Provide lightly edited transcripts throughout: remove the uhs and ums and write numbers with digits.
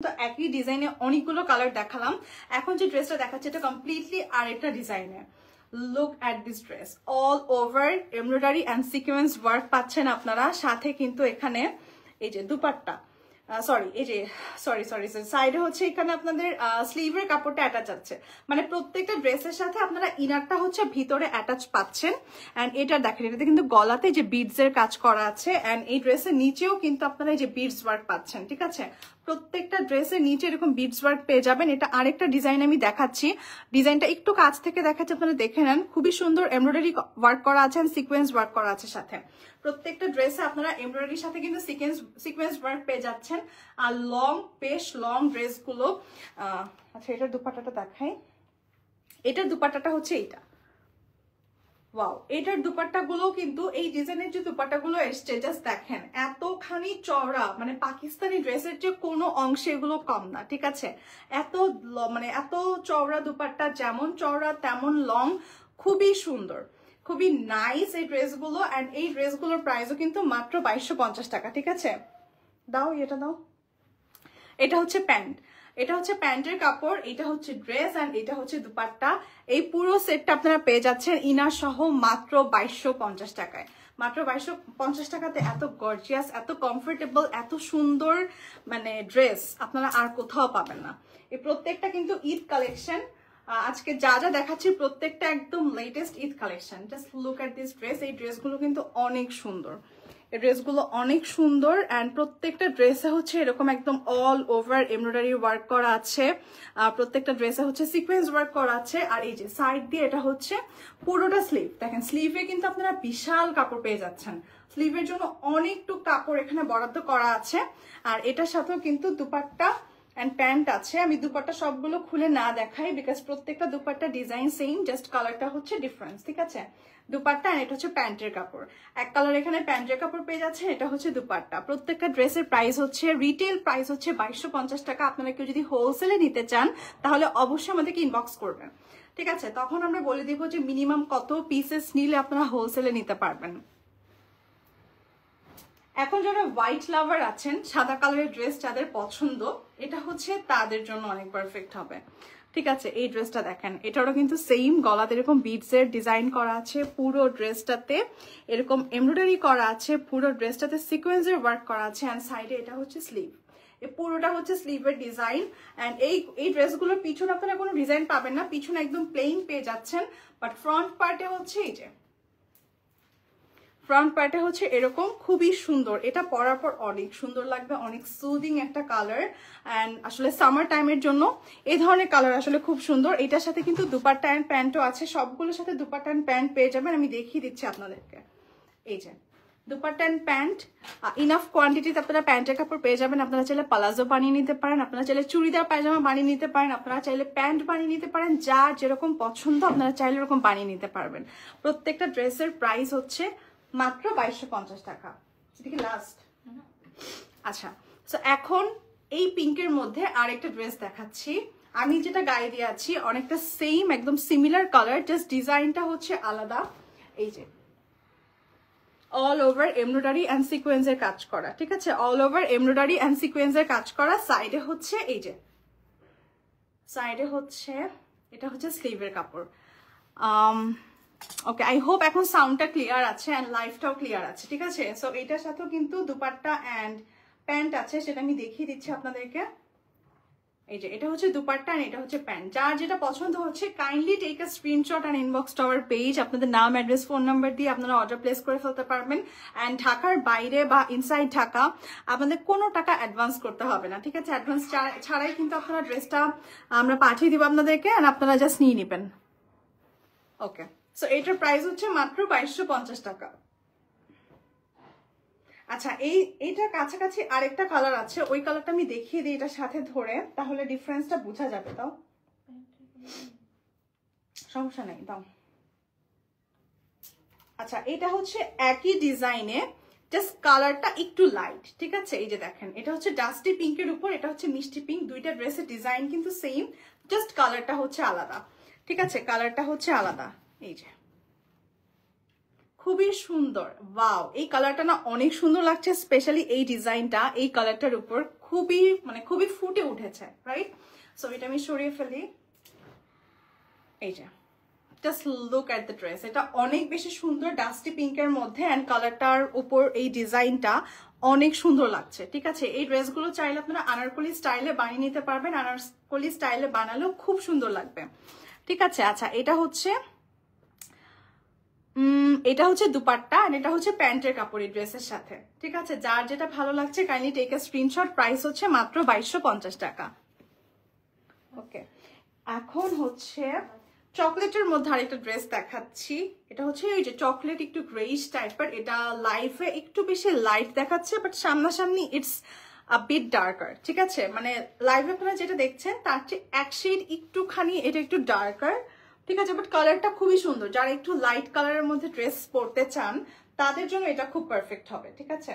তো একই ডিজাইনে অনেকগুলো কালার দেখালাম। এখন যে ড্রেসটা দেখাচ্ছে এটা কমপ্লিটলি আরেকটা ডিজাইনের। Look at this dress, all over embroidery and sequence work পাচ্ছেন আপনারা। সাথে কিন্তু এখানে এই যে দুপাট্টা, সরি সাইডে হচ্ছে এখানে আপনাদের স্লিভের কাপড়টা অ্যাটাচ আছে। মানে প্রত্যেকটা ড্রেসের সাথে আপনারা ইনারটা হচ্ছে ভিতরে অ্যাটাচ পাচ্ছেন। অ্যান্ড এটা দেখেন, এটাতে কিন্তু গলাতে যে বিডস এর কাজ করা আছে। অ্যান্ড এই ড্রেসের নিচেও কিন্তু আপনারা এই যে বিডস ওয়ার্ক পাচ্ছেন। ঠিক আছে, প্রত্যেকটা ড্রেসের নিচে এরকম বিডস ওয়ার্ক পেয়ে যাবেন। এটা আরেকটা ডিজাইন আমি দেখাচ্ছি, ডিজাইনটা একটু কাছ থেকে দেখাচ্ছি, আপনারা দেখে নেন। খুবই সুন্দর এমব্রয়ডারি ওয়ার্ক করা আছে, সিকোয়েন্স ওয়ার্ক করা আছে সাথে। প্রত্যেকটা ড্রেসে আপনারা এমব্রয়ডারির সাথে কিন্তু সিকোয়েন্স ওয়ার্ক পেয়ে যাচ্ছেন। আর বেশ লং ড্রেসগুলো, আচ্ছা এটার দুপাট্টাটা দেখাই। এটার দুপাট্টাটা হচ্ছে এইটা। ওয়াও, এটার দুপাট্টাগুলো কিন্তু এই ডিজাইনের যে দুপাট্টাগুলো এসছে জাস্ট দেখেন, এতখানি চওড়া, মানে পাকিস্তানি ড্রেসের যে কোনো অংশে এগুলো কম না। ঠিক আছে, এত চওড়া দুপাট্টা, যেমন চওড়া তেমন লং, খুবই সুন্দর, খুবই নাইস এই ড্রেসগুলো। অ্যান্ড এই ড্রেসগুলোর প্রাইসও কিন্তু মাত্র 2250 টাকা। ঠিক আছে, দাও এটা দাও। এটা হচ্ছে প্যান্ট, এটা হচ্ছে প্যান্টের কাপড়, এটা হচ্ছে ড্রেস, অ্যান্ড এটা হচ্ছে দুপাট্টা। এই পুরো সেটটা আপনারা পেয়ে যাচ্ছেন ইনার সহ মাত্র 2250 টাকায়। মাত্র 2250 টাকাতে এত গর্জিয়াস, এত কমফোর্টেবল, এত সুন্দর মানে ড্রেস আপনারা আর কোথাও পাবেন না। এই প্রত্যেকটা কিন্তু ঈদ কালেকশন। আজকে যা যা দেখাচ্ছি প্রত্যেকটা একদম latest Eid collection. Just look at this dress. এই ড্রেসগুলো কিন্তু অনেক সুন্দর, এই ড্রেসগুলো অনেক সুন্দর। অ্যান্ড প্রত্যেকটা ড্রেসে হচ্ছে এরকম একদম অল ওভার এমব্রয়ডারি ওয়ার্ক করা আছে। প্রত্যেকটা ড্রেসে হচ্ছে সিকোয়েন্স ওয়ার্ক করা আছে। আর এই যে সাইড দিয়ে এটা হচ্ছে পুরোটা স্লিভ। দেখেন স্লিভে কিন্তু আপনারা বিশাল কাপড় পেয়ে যাচ্ছেন। স্লিভের জন্য অনেকটুকু কাপড় এখানে বরাদ্দ করা আছে। আর এটার সাথেও কিন্তু দুপাট্টা অ্যান্ড প্যান্ট আছে। আমি দুপাট্টা সবগুলো খুলে না দেখাই, বিকজ প্রত্যেকটা দুপাট্টা ডিজাইন সেম, জাস্ট কালারটা হচ্ছে ডিফারেন্স। ঠিক আছে, দুপাট্টা আর এটা হচ্ছে প্যান্টের কাপড়। এক কালার এখানে প্যান্টের কাপড় পেয়ে যাচ্ছে, এটা হচ্ছে দুপাট্টা। প্রত্যেকটা ড্রেসের প্রাইস হচ্ছে, রিটেল প্রাইস হচ্ছে 2250 টাকা। আপনারা কেউ যদি হোলসেলে নিতে চান তাহলে অবশ্যই আমাদেরকে ইনবক্স করবেন। ঠিক আছে, তখন আমরা বলে দিব যে মিনিমাম কত পিসেস নিলে আপনারা হোলসেলে নিতে পারবেন। এখন যারা হোয়াইট লাভার আছেন, সাদা কালারের ড্রেস যাদের পছন্দ, এটা হচ্ছে তাদের জন্য অনেক পারফেক্ট হবে। ঠিক আছে, এই ড্রেসটা দেখেন, এটারও কিন্তু সেম গলাতে এরকম বিডস এর ডিজাইন করা আছে। পুরো ড্রেসটাতে এরকম এমব্রয়ডারি করা আছে, পুরো ড্রেসটাতে সিকোয়েন্সের ওয়ার্ক করা আছে। অ্যান্ড সাইডে এটা হচ্ছে স্লিভ, এই পুরোটা হচ্ছে স্লিভের ডিজাইন। অ্যান্ড এই ড্রেসগুলোর পিছনে আপনারা কোনো ডিজাইন পাবেন না, পিছনে একদম প্লেন পেয়ে যাচ্ছেন। বাট ফ্রন্ট পার্টে হচ্ছে এই যে ফ্রন্ট পার্টে হচ্ছে এরকম, খুবই সুন্দর। এটা পরার পর অনেক সুন্দর লাগবে, অনেক সুদিং একটা কালার। অ্যান্ড আসলে সামার টাইমের জন্য এই ধরনের কালার আসলে খুব সুন্দর। এটার সাথে কিন্তু দুপাট্টা অ্যান্ড প্যান্টও আছে, সবগুলোর সাথে দুপাট্টা অ্যান্ড প্যান্ট পেয়ে যাবেন। আমি দেখিয়ে দিচ্ছি আপনাদেরকে, এই যে দুপাট্টা অ্যান্ড প্যান্ট। ইনাফ কোয়ান্টিটিতে আপনারা প্যান্টের কাপড় পেয়ে যাবেন। আপনারা চাইলে পালাজো বানিয়ে নিতে পারেন, আপনারা চাইলে চুড়িদার পায়জামা বানিয়ে নিতে পারেন, আপনারা চাইলে প্যান্ট বানিয়ে নিতে পারেন। যার যেরকম পছন্দ আপনারা চাইলে এরকম বানিয়ে নিতে পারবেন। প্রত্যেকটা ড্রেসের প্রাইস হচ্ছে মাত্র 2250 টাকা। এটা কি লাস্ট? আচ্ছা, তো এখন এই পিঙ্কের মধ্যে আরেকটা ড্রেস দেখাচ্ছি। আমি যেটা গায়ে দিয়ে আছি অনেকটা সেম, একদম সিমিলার কালার, জাস্ট ডিজাইনটা হচ্ছে আলাদা। এই যে অল ওভার এমব্রয়ডারি অ্যান্ড সিকোয়েন্সের কাজ করা। ঠিক আছে, অল ওভার এমব্রয়ডারি অ্যান্ড সিকোয়েন্সের কাজ করা। সাইডে হচ্ছে এই যে সাইডে হচ্ছে এটা হচ্ছে স্লিভের কাপড়। ওকে, আই হোপ এখন সাউন্ডটা ক্লিয়ার আছে অ্যান্ড লাইফটাও ক্লিয়ার আছে। ঠিক আছে, সো এটার সাথেও কিন্তু দুপাট্টা অ্যান্ড প্যান্ট আছে, সেটা আমি দেখিয়ে দিচ্ছি আপনাদেরকে। এই যে এটা হচ্ছে দুপাট্টা আর এটা হচ্ছে প্যান্ট। যার যেটা পছন্দ হচ্ছে kindly take a screenshot and inbox to our page. আপনাদের নাম, অ্যাড্রেস, ফোন নাম্বার দিয়ে আপনারা অর্ডার প্লেস করে ফেলতে পারবেন। অ্যান্ড ঢাকার বাইরে বা ইনসাইড ঢাকা আপনাদের কোনো টাকা অ্যাডভান্স করতে হবে না। ঠিক আছে, অ্যাডভান্স ছাড়াই কিন্তু আপনারা ড্রেসটা আমরা পাঠিয়ে দিব আপনাদেরকে, অ্যান্ড আপনারা জাস্ট নিয়ে নেবেন। ওকে, সো এটার প্রাইস হচ্ছে মাত্র 2250 টাকা। আচ্ছা, এইটার কাছাকাছি আরেকটা কালার আছে, ওই কালারটা আমি দেখিয়ে দিই এটার সাথে ধরে, তাহলে ডিফারেন্সটা বোঝা যাবে। তাও সমস্যা নেই, দাও। আচ্ছা, এটা হচ্ছে একই ডিজাইনে, জাস্ট কালারটা একটু লাইট। ঠিক আছে, এই যে দেখেন, এটা হচ্ছে ডাস্টি পিঙ্কের উপর, এটা হচ্ছে মিষ্টি পিঙ্ক। দুইটা ড্রেসের ডিজাইন কিন্তু সেম, জাস্ট কালারটা হচ্ছে আলাদা। ঠিক আছে, কালারটা হচ্ছে আলাদা। এই যে খুবই সুন্দর। ওয়াও, এই কালারটা না অনেক সুন্দর লাগছে, স্পেশালি এই ডিজাইনটা এই কালারটার উপর খুবই ফুটে উঠেছে, রাইট? সো এটা আমি সরিয়ে ফেলি। এই যে just look at the dress, এটা অনেক বেশি সুন্দর ডাস্টি পিঙ্কের মধ্যে, অ্যান্ড কালারটার উপর এই ডিজাইনটা অনেক সুন্দর লাগছে। ঠিক আছে, এই ড্রেসগুলো চাইলে আপনারা আনারকলি স্টাইলে বানিয়ে নিতে পারবেন, আনারকলি স্টাইলে বানালেও খুব সুন্দর লাগবে। ঠিক আছে, আচ্ছা এটা হচ্ছে দুপাট্টা, আর এটা হচ্ছে প্যান্টের কাপড় এই ড্রেসের সাথে। ঠিক আছে, যার যেটা ভালো লাগছে kindly take a screenshot. Price হচ্ছে মাত্র 2250 টাকা। ওকে, এখন হচ্ছে চকলেটের মধ্যে আরেকটা ড্রেস দেখাচ্ছি। এটা হচ্ছে এই যে চকলেট একটু গ্রেইশ টাইপের, এটা লাইফে একটু বেশি লাইট দেখাচ্ছে, বাট সামনাসামনি ইটস আ বিট ডার্কার। ঠিক আছে, মানে লাইভে আপনারা যেটা দেখছেন তার চেয়ে এক শেড একটুখানি এটা একটু ডার্কার। ঠিক আছে, বাট কালারটা খুবই সুন্দর। যারা একটু লাইট কালারের মধ্যে ড্রেস পরতে চান তাদের জন্য এটা খুব পারফেক্ট হবে। ঠিক আছে,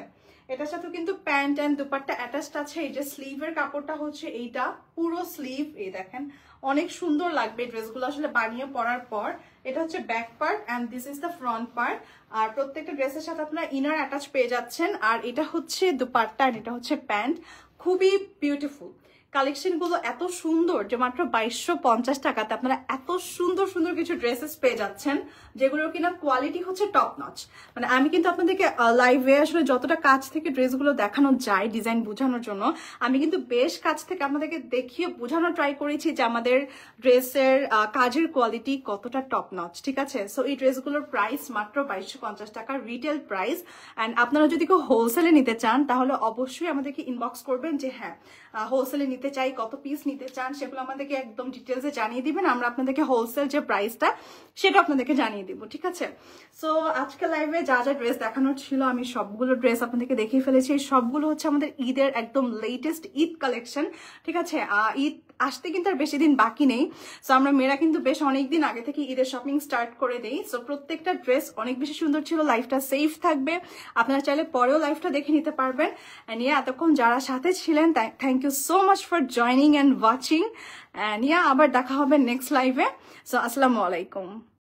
এটার সাথে কিন্তু প্যান্ট অ্যান্ড দুপাট্টা অ্যাটাচড আছে। এই যে স্লিভের কাপড়টা হচ্ছে এইটা পুরো স্লিভ, এই দেখেন অনেক সুন্দর লাগবে ড্রেসগুলো আসলে বানিয়ে পরার পর। এটা হচ্ছে back part and this is the front part. আর প্রত্যেকটা ড্রেসের সাথে আপনারা ইনার অ্যাটাচ পেয়ে যাচ্ছেন। আর এটা হচ্ছে দুপাট্টা আর এটা হচ্ছে প্যান্ট, খুবই বিউটিফুল। কালেকশনগুলো এত সুন্দর যে মাত্র 2250 টাকাতে আপনারা এত সুন্দর সুন্দর কিছু ড্রেসেস পেয়ে যাচ্ছেন, যেগুলোর কিনা কোয়ালিটি হচ্ছে টপ নচ। মানে আমি কিন্তু আপনাদেরকে লাইভে আসলে যতটা কাছ থেকে ড্রেসগুলো দেখানো যায় ডিজাইন বোঝানোর জন্য, আমি কিন্তু বেশ কাছ থেকে আপনাদেরকে দেখিয়ে বোঝানো ট্রাই করেছি যে আমাদের ড্রেসের কাজের কোয়ালিটি কতটা টপ নচ। ঠিক আছে, সো এই ড্রেসগুলোর প্রাইস মাত্র 2250 টাকা রিটেল প্রাইস। অ্যান্ড আপনারা যদি কেউ হোলসেলে নিতে চান তাহলে অবশ্যই আমাদেরকে ইনবক্স করবেন যে হ্যাঁ হোলসেলে নিতে চাই, কত পিস নিতে চান সেগুলো আমাদেরকে একদম ডিটেলসে জানিয়ে দিবেন। আমরা আপনাদেরকে হোলসেল যে প্রাইসটা সেটা আপনাদেরকে জানিয়ে দিব। ঠিক আছে, সো আজকে লাইভে যা যা ড্রেস দেখানোর ছিল আমি সবগুলো ড্রেস আপনাদেরকে দেখিয়ে ফেলেছি। সবগুলো হচ্ছে আমাদের ঈদের একদম লেটেস্ট ঈদ কালেকশন। ঠিক আছে, ঈদ আসতে কিন্তু আর বেশি দিন বাকি নেই। সো আমরা মেয়েরা কিন্তু বেশ অনেকদিন আগে থেকে ঈদের শপিং স্টার্ট করে দেই। সো প্রত্যেকটা ড্রেস অনেক বেশি সুন্দর ছিল। লাইফটা সেফ থাকবে, আপনারা চাইলে পরেও লাইফটা দেখে নিতে পারবেন। অ্যান্ড এতক্ষণ যারা সাথে ছিলেন thank you so much for joining and watching. And আবার দেখা হবে নেক্সট লাইভে। সো আসসালামু আলাইকুম।